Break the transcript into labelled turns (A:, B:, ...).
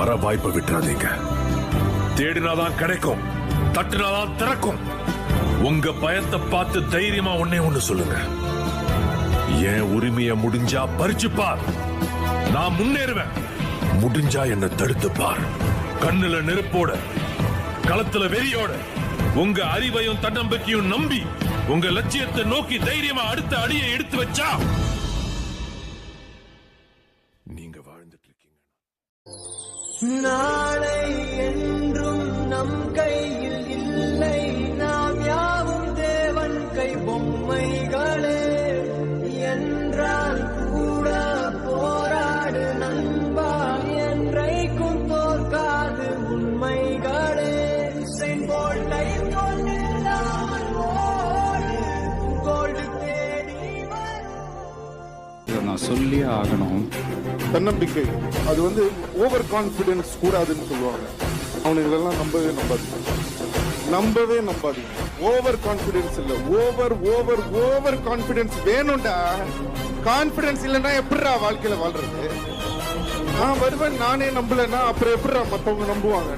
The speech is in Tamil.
A: வர வாய்ப்பை விட்டுறாதீங்க. தேடினாதான் கிடைக்கும், தட்டுனாதான் திறக்கும். உங்க பயத்தை பார்த்து தைரியமா ஒண்ணு சொல்லுங்க. என் உரிமைய முடிஞ்சா பறிச்சுப்பார், நான் முன்னேறுவேன். முடிஞ்சா என்ன தடுத்து பார். கண்ணுல நெருப்போட, களத்துல வெறியோட, உங்க அறிவையும் தன்னம்பிக்கையும் நம்பி உங்க லட்சியத்தை நோக்கி தைரியமா அடுத்த அடியை எடுத்து வச்சா நீங்க வாழ்ந்துட்டு இருக்கீங்க.
B: நாளை என்றும் நம் கையில் இல்லை, நாம் யாவும் தேவன் கை பொம்மைகளே. என்றால் கூட போராடு நண்பா, என்றைக்கும் தோற்காது உண்மைகளே. செங்கோட்டை கொண்டில்லாமல் ஓடு, கோல்டு தேடி வரும்.
C: நான் சொல்லியே ஆகணும்.
D: தன்னம்பிக்கை அது ஓவர் கான்பிடன்ஸ் கூடாதுன்னு சொல்லுவாங்க. அவனுக்கு இதெல்லாம் நம்பவே நம்பாதீங்க. ஓவர் கான்பிடன்ஸ் இல்ல, ஓவர் கான்பிடன்ஸ் வேணும்டா. கான்பிடன்ஸ் இல்லைன்னா எப்படிடா வாழ்க்கையில வாழ்றது? நான் வருவேன் நானே நம்பலன்னா அப்புறம் எப்படிடா மத்தவங்க நம்புவாங்க?